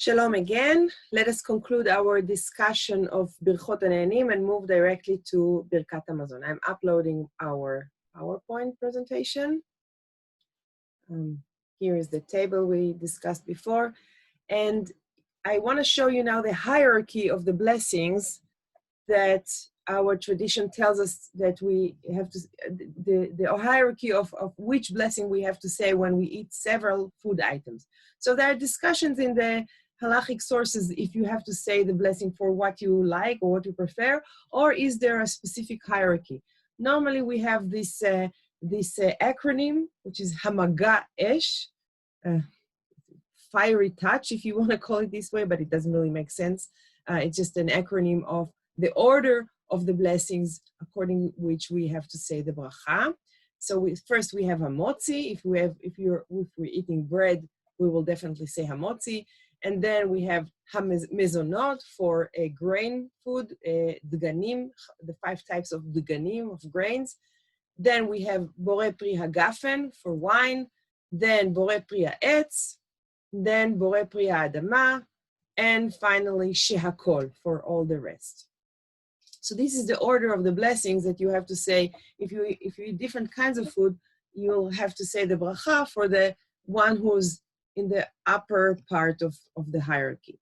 Shalom again. Let us conclude our discussion of Birchot HaNe'anim and move directly to Birkat Hamazon. I'm uploading our PowerPoint presentation. Here is the table we discussed before. And I want to show you now the hierarchy of the blessings that our tradition tells us that we have to, the hierarchy of which blessing we have to say when we eat several food items. So there are discussions in the halachic sources if you have to say the blessing for what you like or what you prefer, or is there a specific hierarchy? Normally we have this acronym, which is Hamaga Esh, fiery touch, if you want to call it this way, but it doesn't really make sense. It's just an acronym of the order of the blessings according which we have to say the bracha. So first we have hamotzi. If we're eating bread, we will definitely say hamotzi. And then we have hamezonot for a grain food, dganim, the 5 types of dganim, of grains. Then we have borei pri hagafen for wine. Then borei pri ha'etz. Then borei pri ha'adama. And finally shehakol for all the rest. So this is the order of the blessings that you have to say. If you eat different kinds of food, you'll have to say the bracha for the one who's in the upper part of the hierarchy.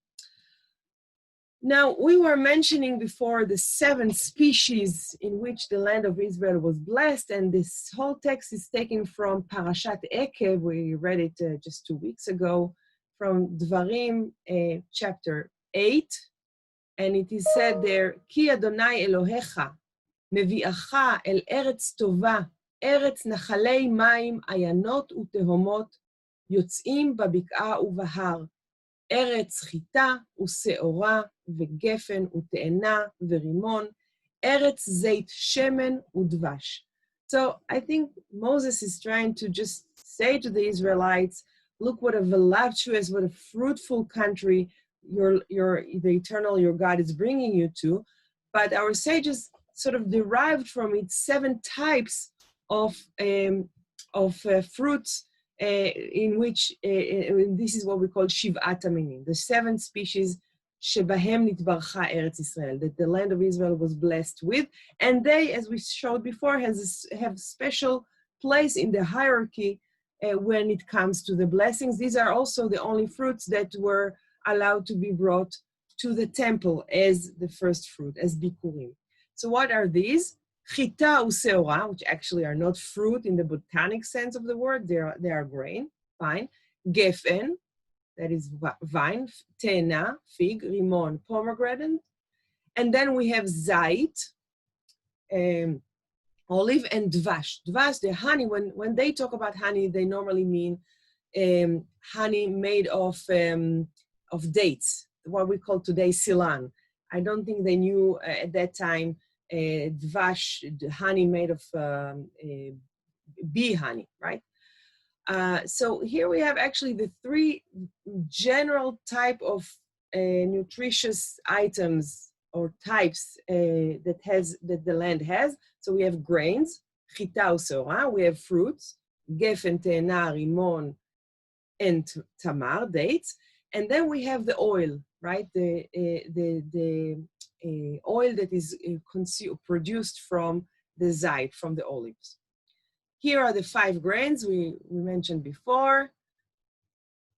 Now, we were mentioning before the 7 species in which the land of Israel was blessed, and this whole text is taken from Parashat Ekev. We read it just 2 weeks ago, from Dvarim chapter 8, and it is said there, Ki Adonai Elohecha, mevi'acha el eretz tova, eretz nachalei mayim, ayanot utehomot, יוצאים בבקעה ובהר, ארץ חיטה ושעורה וגפן ותאנה ורימון, ארץ זית שמן ודבש. So I think Moses is trying to just say to the Israelites, look what a voluptuous, what a fruitful country the eternal, your God is bringing you to. But our sages sort of derived from it 7 types of fruits in which this is what we call Shiv'at HaMinim, the 7 species shebahem nitbarcha Eretz Israel, that the land of Israel was blessed with, and they, as we showed before, have special place in the hierarchy when it comes to the blessings. These are also the only fruits that were allowed to be brought to the temple as the first fruit, as bikurim. So what are these? Chita useora, which actually are not fruit in the botanic sense of the word, they are grain, fine. Gefen, that is vine. Te'ena, fig. Rimon, pomegranate. And then we have zait, olive, and dvash. Dvash, the honey, when they talk about honey, they normally mean honey made of dates, what we call today silan. I don't think they knew at that time dvash, honey made of bee honey, right? So here we have actually the 3 general type of nutritious items or types that the land has. So we have grains, chita useora, we have fruits, gefen, te'ena, rimon, and tamar, dates, and then we have the oil, right? The oil that is produced from the zait, from the olives. Here are the 5 grains we mentioned before.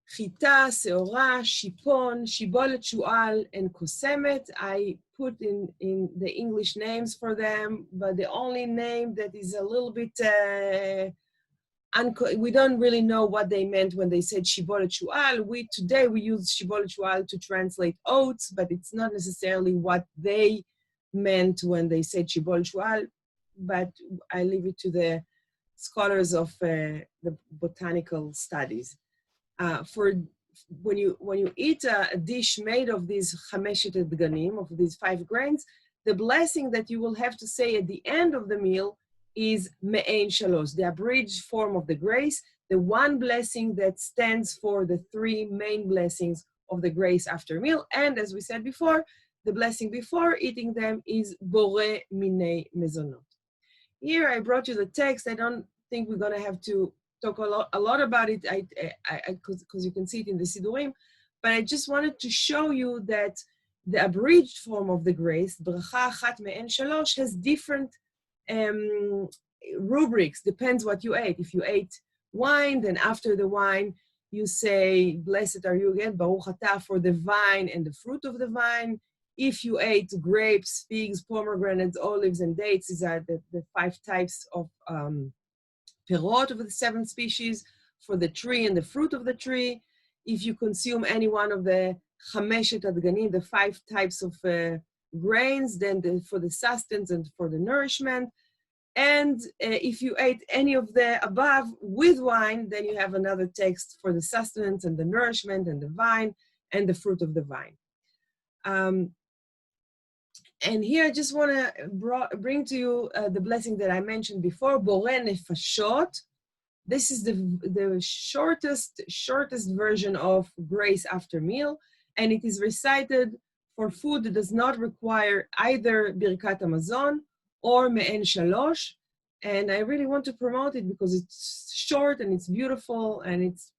Chita, seora, shipon, shibolet shu'al, and kosemet. I put in the English names for them, but the only name that is a little bit, we don't really know what they meant when they said shibolet shu'al. Today we use shibolet shu'al to translate oats, but it's not necessarily what they meant when they said shibolet shu'al, but I leave it to the scholars of the botanical studies. When you eat a dish made of these chameshet dganim, of these 5 grains, the blessing that you will have to say at the end of the meal is me'ein shalosh, the abridged form of the grace, the one blessing that stands for the 3 main blessings of the grace after meal. And as we said before, the blessing before eating them is borei minei mezonot. Here I brought you the text. I don't think we're going to have to talk a lot about it because you can see it in the Sidurim, but I just wanted to show you that the abridged form of the grace, bracha achat me'en shalosh, has different rubrics, depends what you ate. If you ate wine, then after the wine, you say, blessed are you again, Baruch atah, for the vine and the fruit of the vine. If you ate grapes, figs, pomegranates, olives, and dates, these are the 5 types of perot of the 7 species, for the tree and the fruit of the tree. If you consume any one of the chameshet adganim, the 5 types of grains, then for the sustenance and for the nourishment. And if you ate any of the above with wine, then you have another text for the sustenance and the nourishment and the vine and the fruit of the vine. And here I just want to bring to you the blessing that I mentioned before, Borei Nefashot. This is the shortest version of grace after meal, and it is recited for food that does not require either Birkat Hamazon or Me'en Shalosh. And I really want to promote it because it's short and it's beautiful and it's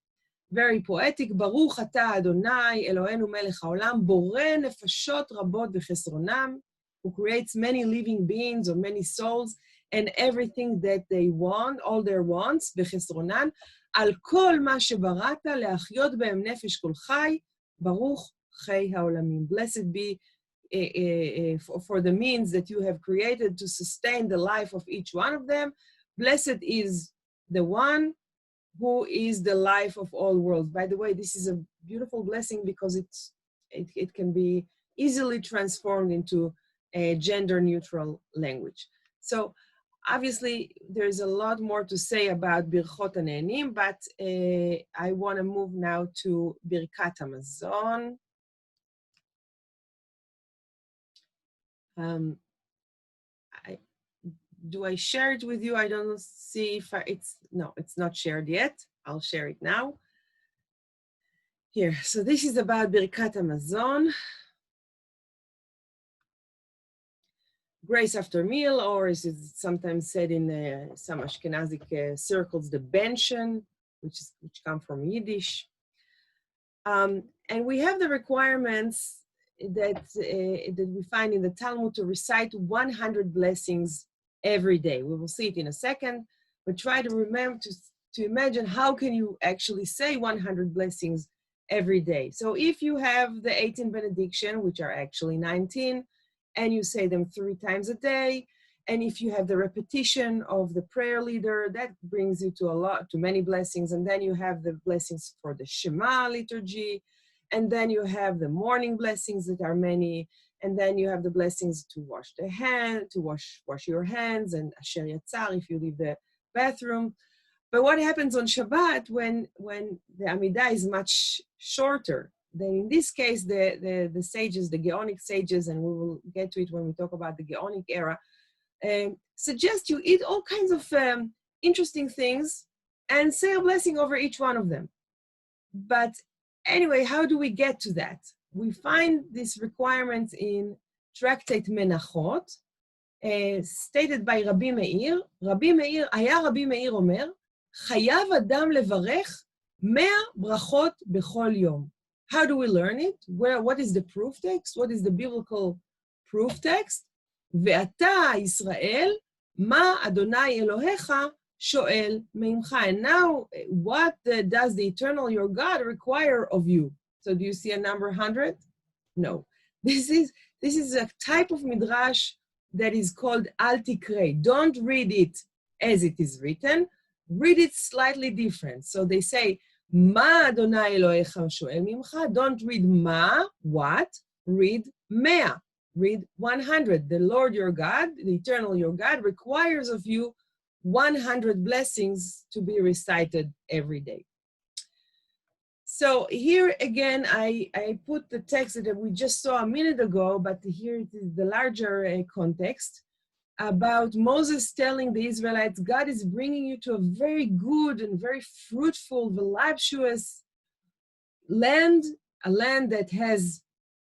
very poetic. Baruch atah Adonai Eloheinu melech haolam, borei nefashot rabot b'chesronam, who creates many living beings or many souls and everything that they want, all their wants, b'chesronan, al kol ma shebarata leachyot behem nefesh kol chai, baruch chai haolamim. Blessed be for the means that you have created to sustain the life of each one of them. Blessed is the one who is the life of all worlds. By the way, this is a beautiful blessing because it can be easily transformed into a gender-neutral language. So obviously, there's a lot more to say about Birchot HaNe'enim, but I want to move now to Birkat Hamazon. Do I share it with you? I don't see if it's not shared yet. I'll share it now. Here, so this is about Birkat Hamazon. Grace after meal, or as it's sometimes said in some Ashkenazic circles, the bention, which come from Yiddish. And we have the requirements that we find in the Talmud to recite 100 blessings every day. We will see it in a second, but try to remember to imagine how can you actually say 100 blessings every day. So if you have the 18 benediction, which are actually 19, and you say them 3 times a day, and if you have the repetition of the prayer leader, that brings you to many blessings, and then you have the blessings for the Shema liturgy, and then you have the morning blessings that are many, and then you have the blessings to wash the hand, to wash your hands, and Asher Yatzar if you leave the bathroom. But what happens on Shabbat when the Amidah is much shorter? Then in this case, the sages, the Geonic sages, and we will get to it when we talk about the Geonic era, suggest you eat all kinds of interesting things and say a blessing over each one of them. But anyway, how do we get to that? We find these requirements in Tractate Menachot, stated by Rabbi Meir. היה רבי מאיר אומר, חייב אדם לברך 100 ברכות בכל יום. How do we learn it? What is the proof text? What is the biblical proof text? ואתה, ישראל, מה אדוני אלוהיך שואל ממך. And now, what does the eternal your God require of you? So do you see a number 100? No. This is a type of midrash that is called al tikrei. Don't read it as it is written. Read it slightly different. So they say, מה אדוני אלוהיך שואל ממך? Don't read מה, what? Read 100. Read 100. The Lord your God, the eternal your God, requires of you 100 blessings to be recited every day. So here again, I put the text that we just saw a minute ago, but here it is the larger context about Moses telling the Israelites, God is bringing you to a very good and very fruitful, voluptuous land, a land that has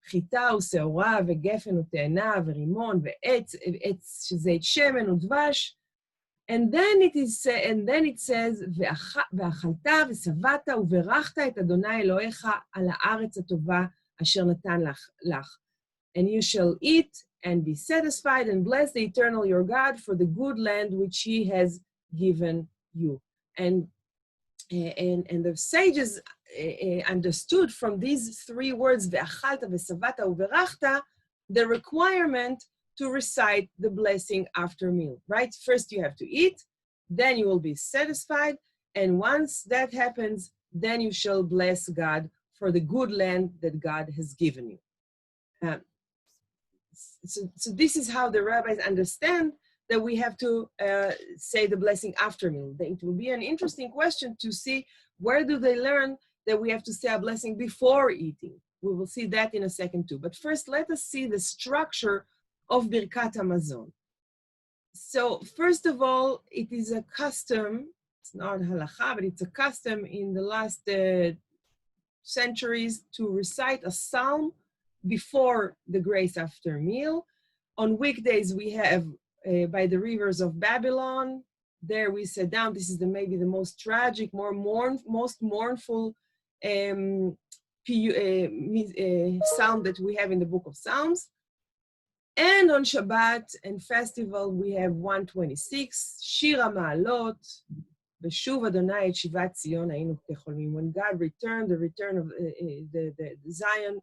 חיטה ושעורה וגפן ותאנה ורימון ועץ, זית שמן ודבש, And then it says, ואכלת ושבעת וברכת את אדוני אלוהיך על הארץ הטובה אשר נתן לך. And you shall eat and be satisfied and bless the eternal your God for the good land which he has given you. And the sages understood from these three words, ואכלת ושבעת וברכת, the requirement to recite the blessing after meal, right? First you have to eat, then you will be satisfied, and once that happens, then you shall bless God for the good land that God has given you. So this is how the rabbis understand that we have to say the blessing after meal. It will be an interesting question to see where do they learn that we have to say a blessing before eating. We will see that in a second too. But first, let us see the structure of Birkat HaMazon. So first of all, it is a custom, it's not halacha, but it's a custom in the last centuries to recite a psalm before the grace after meal. On weekdays, we have by the rivers of Babylon. There we sit down. This is maybe the most tragic, most mournful psalm that we have in the book of Psalms. And on Shabbat and festival, we have 126, Shir HaMa'alot, Beshuv Adonai et Shivat Zion Hayinu Kecholmim. When God returned, the return of the Zion,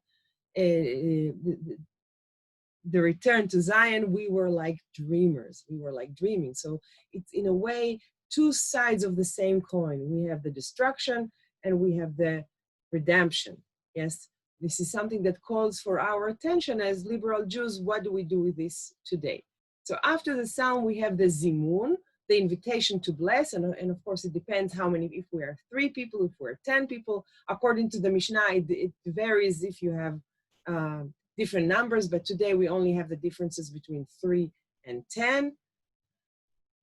the return to Zion, we were like dreamers. We were like dreaming. So it's in a way two sides of the same coin. We have the destruction and we have the redemption. Yes, this is something that calls for our attention as liberal Jews. What do we do with this today? So after the psalm, we have the zimun, the invitation to bless. And of course, it depends how many, if we are 3 people, if we're 10 people. According to the Mishnah, it varies if you have different numbers, but today we only have the differences between 3 and 10.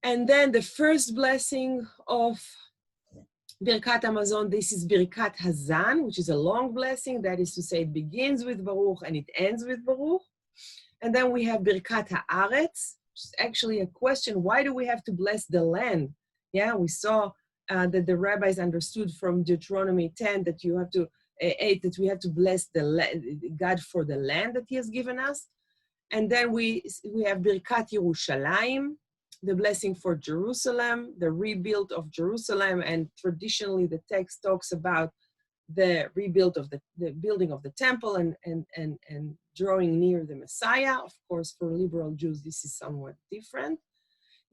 And then the first blessing of Birkat HaMazon, this is Birkat Hazan, which is a long blessing. That is to say, it begins with Baruch and it ends with Baruch. And then we have Birkat Haaretz, which is actually a question, why do we have to bless the land? Yeah, we saw that the rabbis understood from Deuteronomy 10 that you have to, 8, that we have to bless God for the land that he has given us. And then we have Birkat Yerushalayim, the blessing for Jerusalem, the rebuild of Jerusalem, and traditionally the text talks about the rebuild of the building of the temple and drawing near the Messiah. Of course, for liberal Jews, this is somewhat different.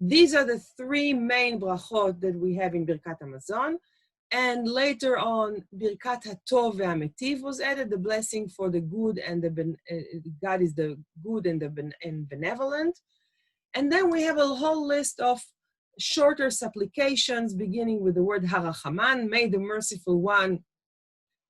These are the 3 main brachot that we have in Birkat HaMazon. And later on, Birkat HaTov ve'Hametiv was added, the blessing for the good and God is the good and benevolent. And then we have a whole list of shorter supplications, beginning with the word Harachaman, may the merciful one,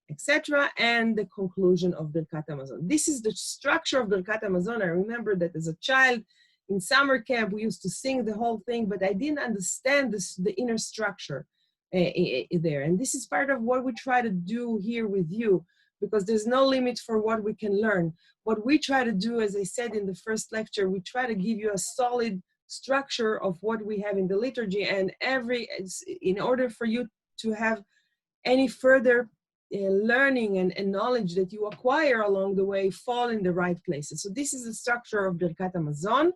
etc., and the conclusion of Birkat HaMazon. This is the structure of Birkat HaMazon. I remember that as a child in summer camp, we used to sing the whole thing, but I didn't understand the inner structure there. And this is part of what we try to do here with you, because there's no limit for what we can learn. What we try to do, as I said in the first lecture, we try to give you a solid structure of what we have in the liturgy, and in order for you to have any further learning and knowledge that you acquire along the way fall in the right places. So this is the structure of Birkat HaMazon,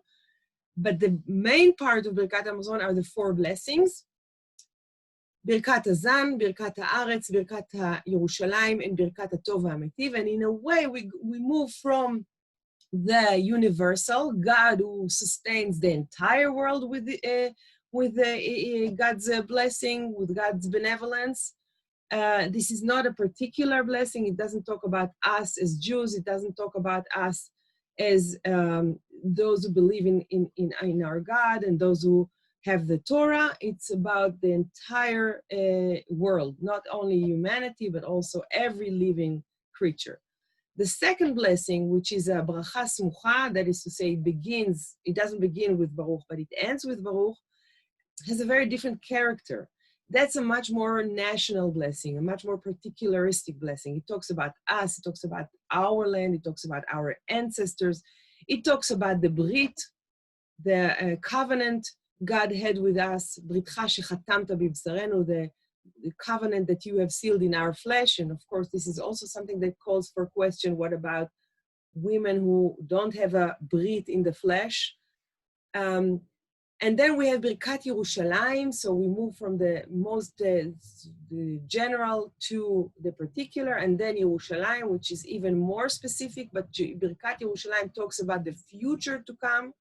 but the main part of Birkat HaMazon are the 4 blessings. Birkat Hazan, Birkat Haaretz, Birkat Yerushalayim, and Birkat HaTov ve'Hametiv. And in a way, we move from the universal, God who sustains the entire world with God's blessing, with God's benevolence. This is not a particular blessing. It doesn't talk about us as Jews. It doesn't talk about us as those who believe in our God and those who have the Torah. It's about the entire world, not only humanity, but also every living creature. The second blessing, which is a bracha smucha, that is to say, it doesn't begin with Baruch, but it ends with Baruch, has a very different character. That's a much more national blessing, a much more particularistic blessing. It talks about us, it talks about our land, it talks about our ancestors, it talks about the Brit, the covenant God had with us, Britcha shechatamta bibsarenu, the covenant that you have sealed in our flesh. And of course, this is also something that calls for question, what about women who don't have a brit in the flesh? And then we have Birkat Yerushalayim, so we move from the most the general to the particular, and then Yerushalayim, which is even more specific, but Birkat Yerushalayim talks about the future to come,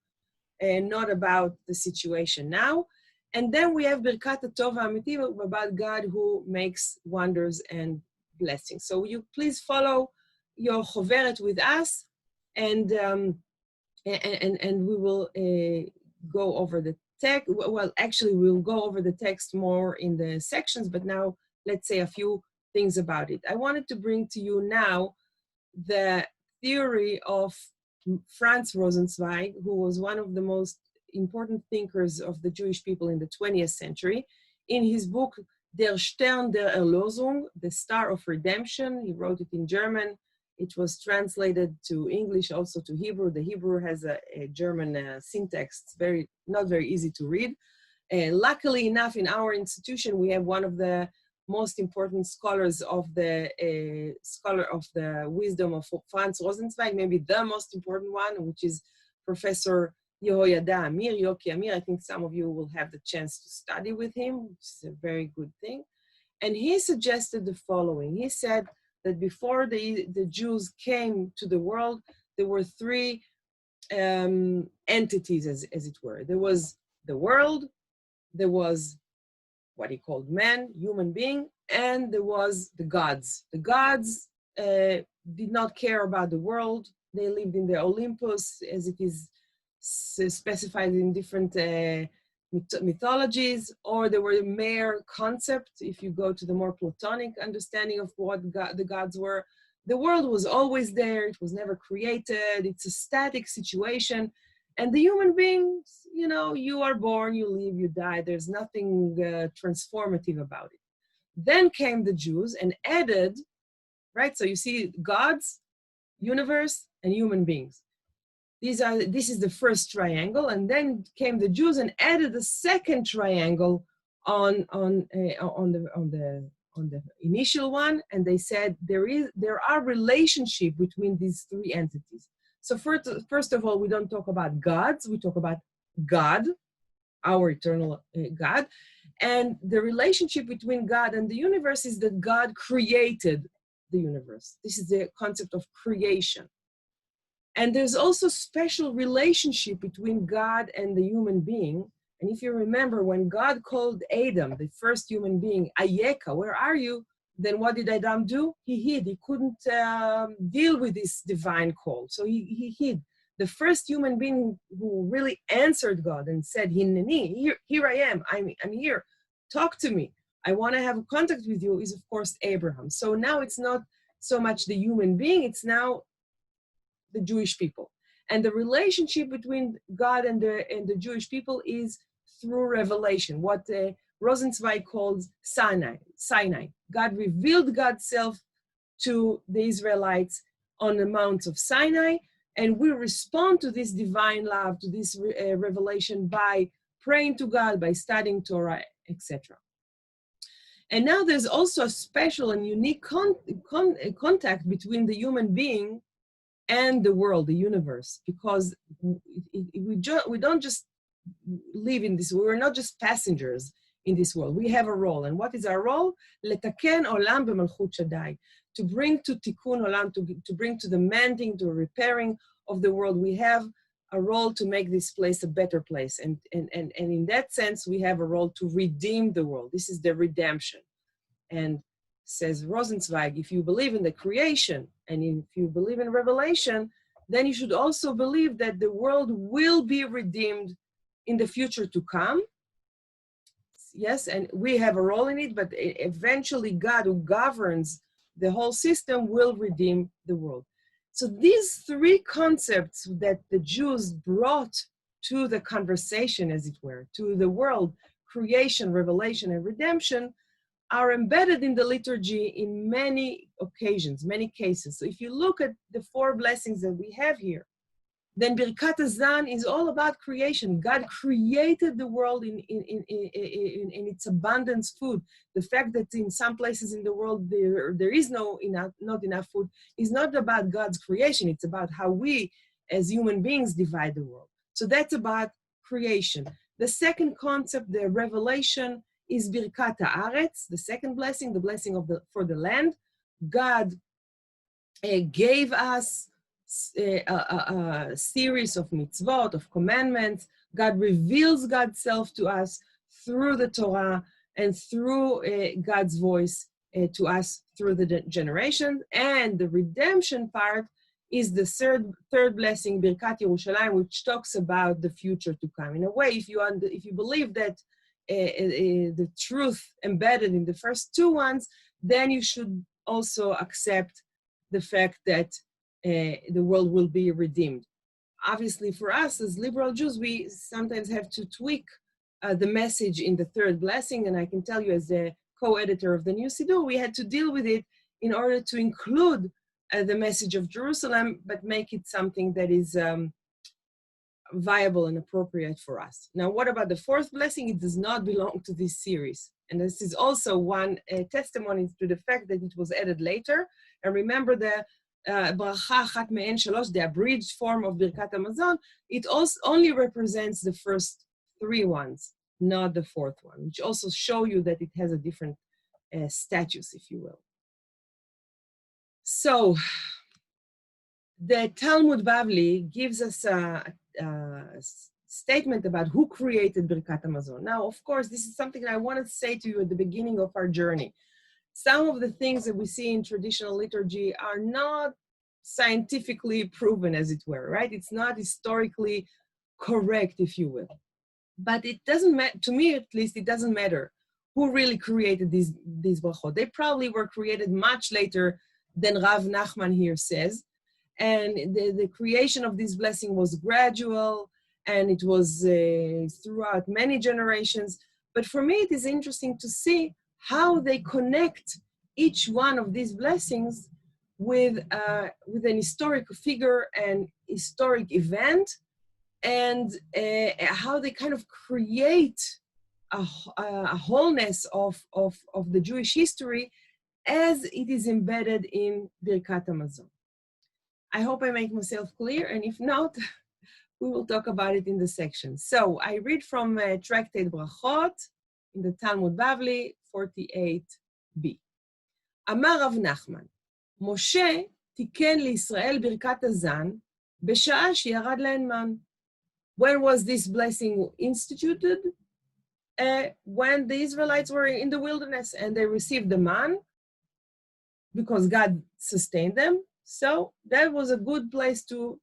and not about the situation now. And then we have Birkat Tov HaAmiti, about God who makes wonders and blessings. So you please follow your choveret with us, and we will go over the text. Well, actually, we'll go over the text more in the sections, but now let's say a few things about it. I wanted to bring to you now the theory of Franz Rosenzweig, who was one of the most important thinkers of the Jewish people in the 20th century. In his book, Der Stern der Erlösung, The Star of Redemption, he wrote it in German. It was translated to English, also to Hebrew. The Hebrew has a German syntax. It's not very easy to read. Luckily enough, in our institution, we have one of the most important scholars of the wisdom of Franz Rosenzweig, maybe the most important one, which is Professor Yehoyada Amir, Yoki Amir. I think some of you will have the chance to study with him, which is a very good thing. And he suggested the following. He said that before the Jews came to the world, there were three entities, as it were. There was the world, there was what he called man, human being, and there was the gods. The gods did not care about the world. They lived in the Olympus, as it is specified in different mythologies, or they were mere concept. If you go to the more Platonic understanding of what the gods were, the world was always there. It was never created. It's a static situation. And the human beings, you know, you are born, you live, you die. There's nothing transformative about it. Then came the Jews and added, right? So you see gods, universe, and human beings. This is the first triangle, and then came the Jews and added a second triangle on the initial one, and they said there are relationship between these three entities. So first of all, we don't talk about gods, we talk about God, our eternal God, and the relationship between God and the universe is that God created the universe. This is the concept of creation. And there's also special relationship between God and the human being. And if you remember, when God called Adam, the first human being, Ayeka, where are you? Then what did Adam do? He hid. He couldn't deal with this divine call. So he hid. The first human being who really answered God and said, Hineni, here I am. I'm here. Talk to me. I want to have contact with you, is of course Abraham. So now it's not so much the human being, it's now the Jewish people. And the relationship between God and the Jewish people is through revelation, what Rosenzweig calls Sinai. God revealed God's self to the Israelites on the Mount of Sinai, and we respond to this divine love, to this revelation by praying to God, by studying Torah, etc. And now there's also a special and unique contact between the human being and the world, the universe, because we don't just live in this, we're not just passengers in this world. We have a role. And what is our role? Letaken olam b'malchut Shaddai, to bring to tikkun olam, to bring to the mending, to repairing of the world. We have a role to make this place a better place. And in that sense, we have a role to redeem the world. This is the redemption. And says Rosenzweig, if you believe in the creation and if you believe in revelation, then you should also believe that the world will be redeemed in the future to come. Yes, and we have a role in it, but eventually God, who governs the whole system, will redeem the world. So these three concepts that the Jews brought to the conversation, as it were, to the world, creation, revelation, and redemption, are embedded in the liturgy in many occasions, many cases. So if you look at the four blessings that we have here, Then Birkat Hazan is all about creation. God created the world in its abundance food. The fact that in some places in the world there is not enough food is not about God's creation. It's about how we as human beings divide the world. So that's about creation. The second concept, the revelation, is Birkat Haaretz, the second blessing, the blessing for the land. God gave us a series of mitzvot, of commandments. God reveals God's self to us through the Torah and through God's voice to us through the generations. And the redemption part is the third blessing, Birkat Yerushalayim, which talks about the future to come. In a way, if you believe that the truth embedded in the first two ones, then you should also accept the fact that the world will be redeemed. Obviously, for us as liberal Jews, we sometimes have to tweak the message in the third blessing, and I can tell you as the co-editor of the New Siddur, we had to deal with it in order to include the message of Jerusalem, but make it something that is viable and appropriate for us. Now, what about the fourth blessing? It does not belong to this series. And this is also one testimony to the fact that it was added later. And remember the Bracha Achat Me'en Shalosh, the abridged form of Birkat Hamazon, it also only represents the first three ones, not the fourth one, which also show you that it has a different status, if you will. So, the Talmud Bavli gives us a statement about who created Birkat Hamazon. Now, of course, this is something that I want to say to you at the beginning of our journey. Some of the things that we see in traditional liturgy are not scientifically proven, as it were, right? It's not historically correct, if you will. But it doesn't matter, to me at least, it doesn't matter who really created these brachot. They probably were created much later than Rav Nachman here says. And the creation of this blessing was gradual, and it was throughout many generations. But for me, it is interesting to see how they connect each one of these blessings with an historic figure and historic event, and how they kind of create a wholeness of the Jewish history as it is embedded in Birkat Hamazon. I hope I make myself clear, and if not, we will talk about it in the section. So I read from Tractate Brachot in the Talmud Bavli 48b. Amar Rav Nachman, Moshe תיקן לישראל ברכת הזן בשעה שירד להן מן. When was this blessing instituted? When the Israelites were in the wilderness and they received the man because God sustained them. So that was a good place to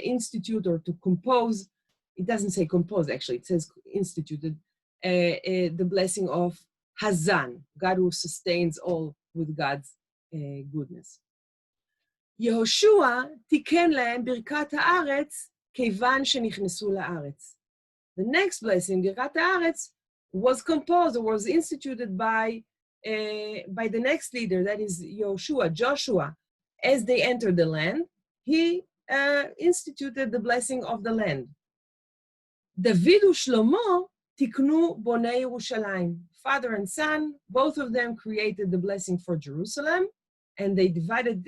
institute or to compose. It doesn't say compose, actually. It says instituted the blessing of Hazan, God who sustains all with God's goodness. יהושע תיקן להם ברכת הארץ כיוון שנכנסו לארץ. The next blessing, ברכת הארץ, was composed or was instituted by the next leader, that is Joshua. As they entered the land, he instituted the blessing of the land. David u'Shlomo tiknu bonei Yerushalayim. Father and son, both of them created the blessing for Jerusalem, and they divided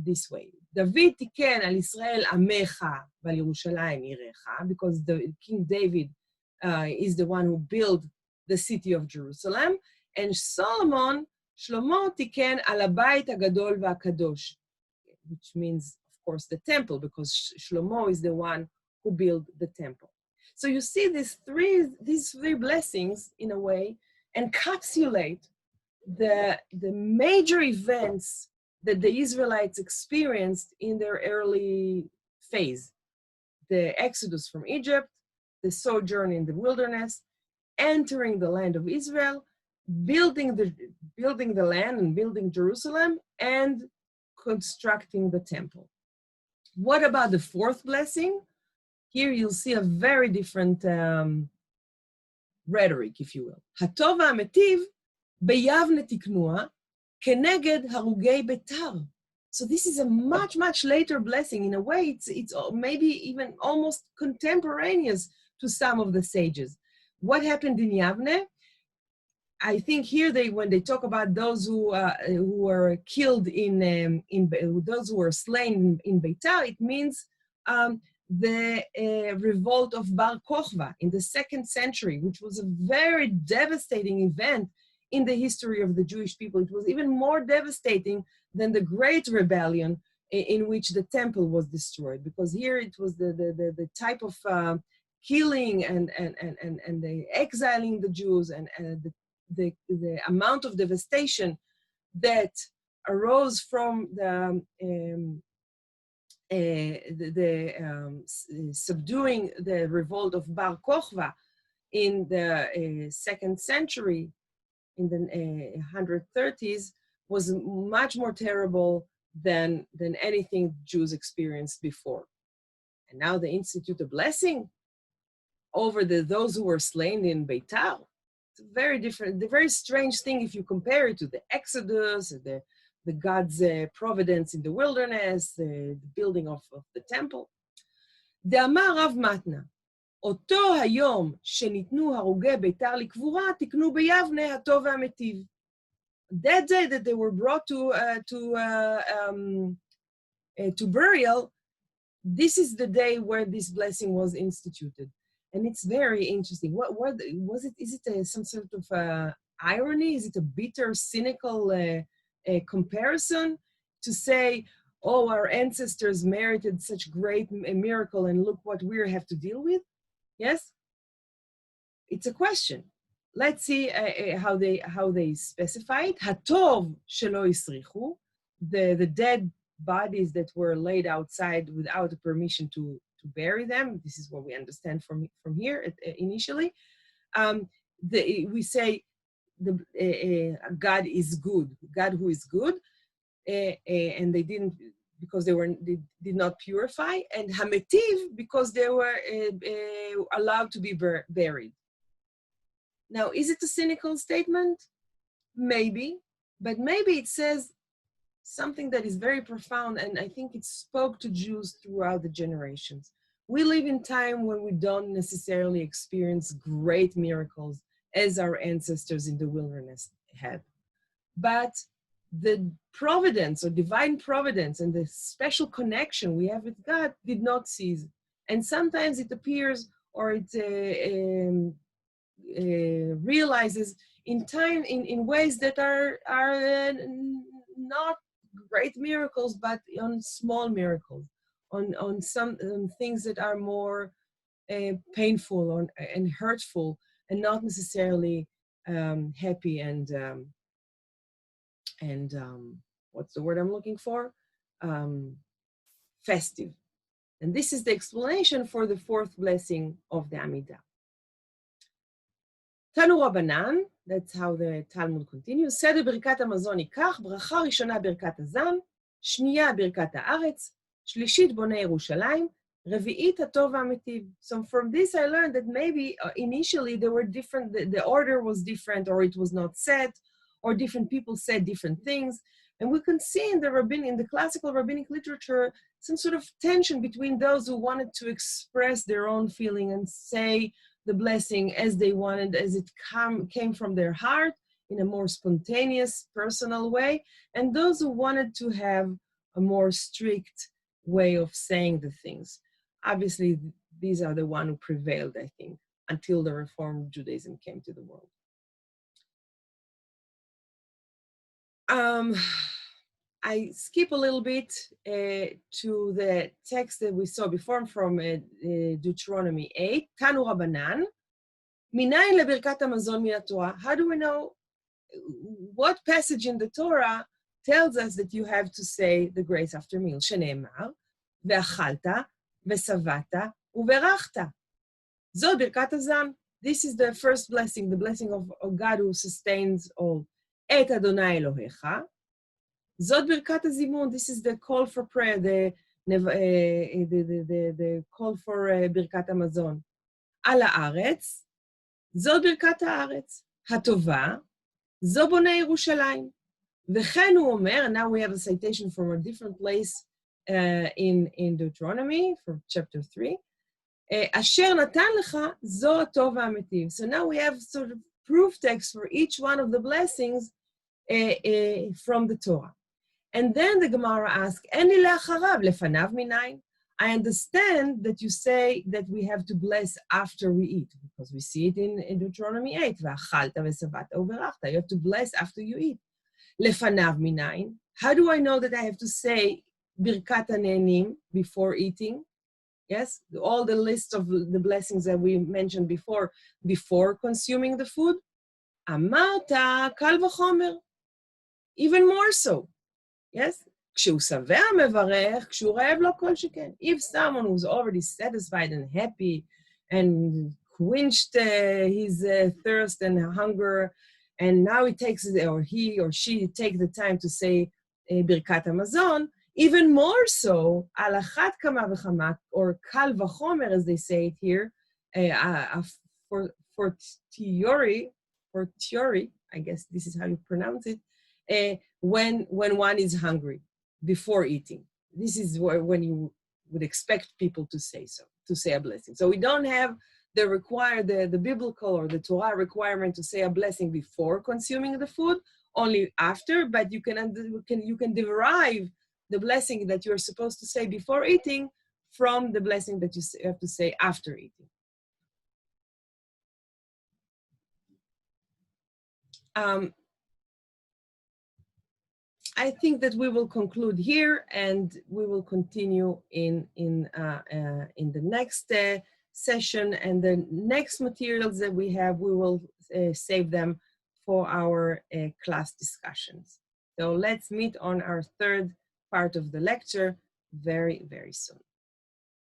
this way. David tiken al Israel amecha val Yerushalayim irecha, because the King David is the one who built the city of Jerusalem. And Shlomo tiken al habayit hagadol v'hakadosh, which means, of course, the temple, because Shlomo is the one who built the temple. So you see these three blessings, in a way, encapsulate the major events that the Israelites experienced in their early phase. The exodus from Egypt, the sojourn in the wilderness, entering the land of Israel, building the land and building Jerusalem, and constructing the temple. What about the fourth blessing? Here you'll see a very different rhetoric, if you will. הטוב והמיטיב ביבנה תקנוה כנגד הרוגי ביתר. So this is a much, much later blessing. In a way, it's maybe even almost contemporaneous to some of the sages. What happened in Yavne? I think here when they talk about those who were killed in those who were slain in Beitar, it means the revolt of Bar Kokhba in the 2nd century, which was a very devastating event in the history of the Jewish people. It was even more devastating than the Great Rebellion in which the temple was destroyed, because here it was the type of killing and the exiling the Jews and the amount of devastation that arose from subduing the revolt of Bar Kokhba in the 2nd century, in the 130s, was much more terrible than anything Jews experienced before. And now they institute a blessing over those who were slain in Beitar. It's very different, the very strange thing if you compare it to the Exodus, the God's providence in the wilderness, the building of the temple. דאמר רב מתנה, אותו היום שניתנו הרוגי ביתר לקבורה, תקנו ביבנה הטוב והמטיב. That day that they were brought to burial, this is the day where this blessing was instituted. And it's very interesting. What was it? Is it some sort of irony? Is it a bitter, cynical comparison to say, oh, our ancestors merited such great miracle and look what we have to deal with? Yes? It's a question. Let's see how they specify it. Hatov shelo yisrichu, the dead bodies that were laid outside without permission to bury them. This is what we understand from here initially. We say God is good, God who is good, and they didn't, because they did not purify, and hametiv, because they were allowed to be buried. Now, is it a cynical statement? Maybe, but maybe it says something that is very profound, and I think it spoke to Jews throughout the generations. We live in time when we don't necessarily experience great miracles as our ancestors in the wilderness had. But the providence or divine providence and the special connection we have with God did not cease. And sometimes it appears or it realizes in time in ways that are not great miracles, but on small miracles, on some things that are more painful and hurtful, and not necessarily happy and what's the word I'm looking for? Festive. And this is the explanation for the 4th blessing of the Amidah. תנו רבנן, that's how the Talmud continues, סדר ברכת המזון ייקח, ברכה ראשונה ברכת הזן, שנייה ברכת הארץ, שלישית בונה ירושלים, רביעית הטוב והמטיב. So from this I learned that maybe initially they were different, the order was different, or it was not set, or different people said different things. And we can see in the classical rabbinic literature some sort of tension between those who wanted to express their own feeling and say the blessing as they wanted, as it came from their heart in a more spontaneous, personal way, and those who wanted to have a more strict way of saying the things. Obviously, these are the ones who prevailed, I think, until the Reformed Judaism came to the world. I skip a little bit to the text that we saw before from Deuteronomy 8, Tanu Rabanan, Minayin lebirkat hamazon min haTorah. How do we know what passage in the Torah tells us that you have to say the grace after meal? Shene'emar, ve'achalta, ve'savata, u'verachta. Zo birkat hazan. This is the first blessing, the blessing of God who sustains all. Et Adonai Elohecha. Zot birkat hazimun. This is the call for prayer, the call for birkat hamazon. Al haaretz. Zot birkat haaretz. Hatova. Zo bonei Yerushalayim. וכן הוא אומר, and now we have a citation from a different place in Deuteronomy, from chapter 3, אשר נתן לך, זו הטוב והמיטיב. So now we have sort of proof text for each one of the blessings from the Torah. And then the Gemara asks, אין לי לאחריו, לפניו מניין? I understand that you say that we have to bless after we eat, because we see it in Deuteronomy 8, ואכלת ושבעת וברכת. You have to bless after you eat. לפניו מניין? How do I know that I have to say Birkat הנהנים before eating? Yes, all the list of the blessings that we mentioned before consuming the food. אמרת, קל וחומר. Even more so. Yes? כשהוא שבע מברך, כשהוא רעב לו כל שכן. If someone who's already satisfied and happy and quenched his thirst and hunger, and now he takes it, or he or she take the time to say ברכת המזון, even more so, על אחת כמה וכמה, or קל וחומר, as they say it here, for theory, I guess this is how you pronounce it, when one is hungry, before eating. This is when you would expect people to say so, to say a blessing. So we don't have the biblical or the Torah requirement to say a blessing before consuming the food, only after, but you can derive the blessing that you're supposed to say before eating from the blessing that you have to say after eating. I think that we will conclude here, and we will continue in the next session, and the next materials that we have, we will save them for our class discussions. So let's meet on our third part of the lecture very, very soon.